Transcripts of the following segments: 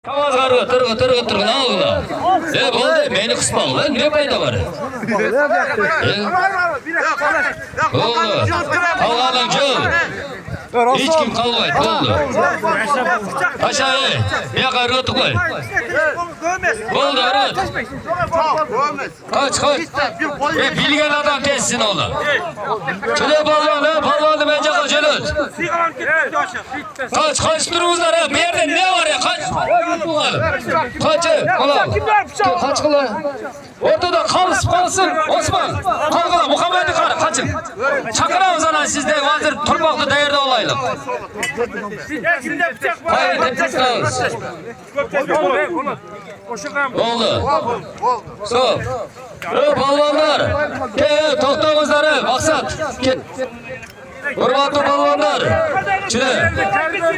Kavazgarga tırgı ne oldu? Oldu beni kısmam lan ne payda var? Oldu. Kalgalan çöl. Hiç kim kalmaydı oldu. Aşağıya yakar rıtı koy. Oldu rıt. Kaç. Bilgen adam tessin oğlum. Şöyle balvanı bence kaç rıt. Kaç durumuzlar ha. Bir yerde ne var ya kaç. Kaçı. Kaç kıla. Ortada kalsın Osman. Kalkala Muhammed'i kaçın. Çakıramız ana sizde hazır turmaklı değerde olaylı. Hayır nefes oldu. Stop. Balvanlar. Toktağımızları maksat. Hurmatlı balvanlar. Şimdi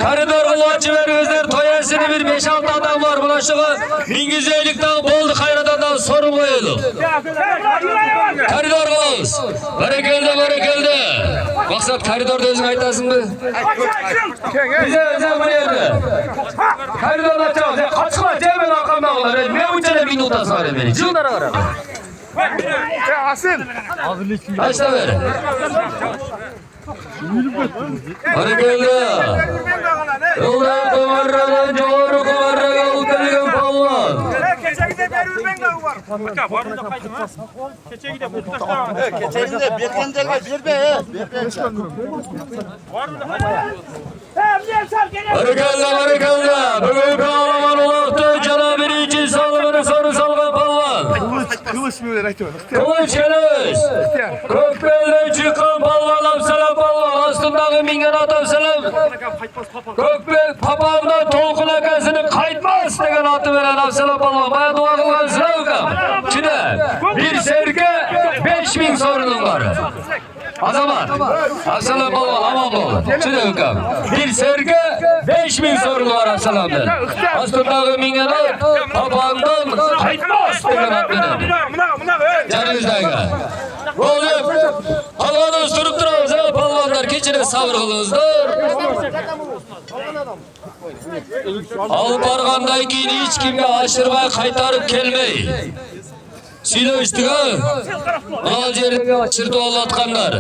koridor kılıçı vermezler. Toyasını bir 5-6 adam var. Bulaşığı 1150'den boldu hayradan sorun koyuldu. Koridor kılıç. Berekeldi. Maksat koridorda özün aytasın mı? Bize bu yerde. Koridorda açalım. Kaçma cemin arkamdan olur. Ne uçana minutası var beni. Cığınlara var. Kaçta ver? Berekeldi. Yolda kumarradan çoğuru kumarradan utanıyan palvan. Keçegide beri ürmen dağı var. Keçegide bu taşlar. Keçegide bir kendelme bir be. Berekeldi. Bugün kahraman olaktı. Cenab-ı için salımını soru salgan palvan. Kılıç böyle reklam. Kılıç kılıç. Kökbelden çıkan palvan Absalom palvan. Aslındaki mingen atam selam. Kökbel papağımdan tolkun akasını kaytmaz degen atı veren Absalom palvan. Baya dua kılgan sınavkam. Şimdi bir serke 5000 sorunum var. Azamat. Absalom palvan aman bol. Şimdi hükam. Bir serke 5000 sorunu var Absalom'dan. Aslındaki mingen at papağımdan kaytmaz degen atı veren. Canınızdaki. Olup palvanız durup durağız ha palvanlar keçine sabır kılınızlar. Alıp bargandan keyin hiç kimge aşırmay kaytarıp kelmey. Söylemiştik ha. Al жерге aşırdı olatkanlar.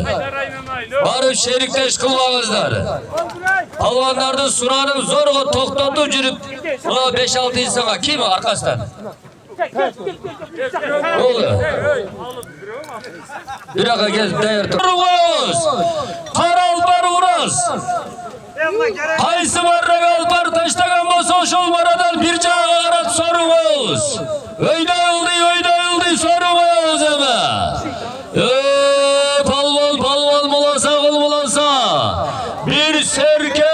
Barıp şerikteş kılmağızlar. Palvanlardı suranıp zorga toktatıp жүрüp 5-6 insana kim arkasından? Ne oluyor? Bir dakika gel değer tur. Karalpar Uras. Kaysı varrak alpar taştagan bosa şol maradan bir çağa arat sorumuz. Öyde yıldı sorumuz ama. Palval mulasa. Bir serke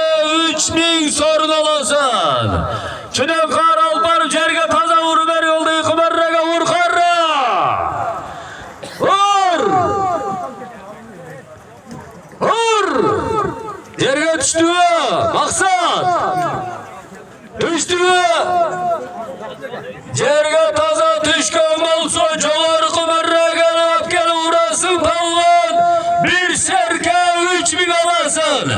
3000 sorun alasan. Çinen karalpar cerge taza vurver yolda kumarraga vur karra. Vur. Yerge düştü mü? Maksat. Düştü mü? Yerge taza düşken olsa çoğar kumarraga apkel uğrasın palvan. Bir serke 3000 alasın.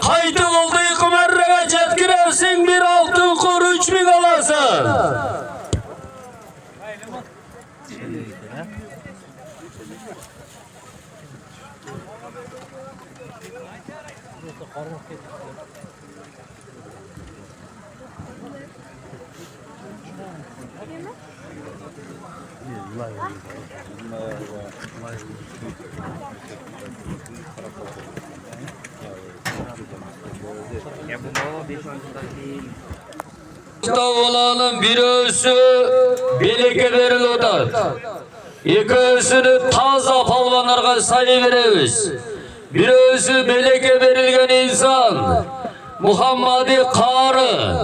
Kaydı oldu kumarraga cetkirersin bir altın kur 3000 alasın. Olanın bir ölsü beleke verilodat. İki ölsünü taza palvanlarga sayı veremiz. Bir ölsü beleke verilgen insan Muhammadi Karı.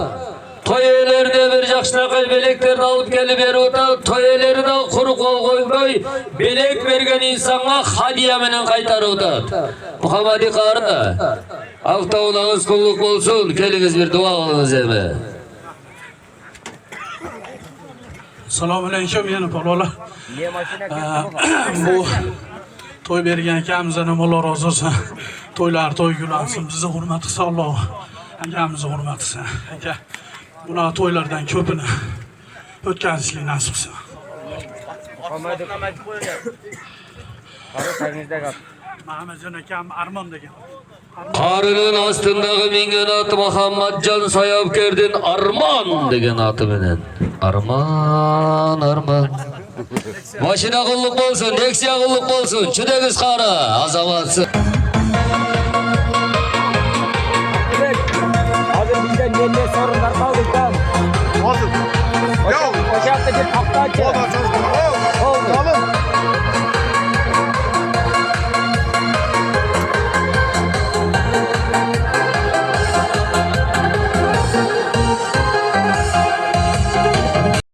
Toyelerine bir jakşınakay beleklerini alıp gelip veriyota toyelerine kuru kol koymayı belek vergen insana hadiyeminin kaytarıyota. Muhammadi Karı da aftağınağız kulluk olsun keliniz bir dua alınız eme. Selamünaleyküm yeni palolar. Bu toy bergan akamizdan Allah razı olsun. Toylar toy gulansın. Bizni hurmat qilsa Alloh. Akamizni hurmat qilsin. Aka Buna toylardan köpünü ötkazishlik nasip qilsin. Muhammadjon akam Armon degan. Qarının astındagi mingan ati Muhammadjon Sayapkerdin Armon degan ati bilan. Armon, Armon. Mashina qulluq bo'lsin, Nexia qulluq bo'lsin. Chudagiz qari, azamatsi. Hozir bizdan nenda sorunlar qoldi. Oldu. Yok. O'sha hafta bir hafta O da çok.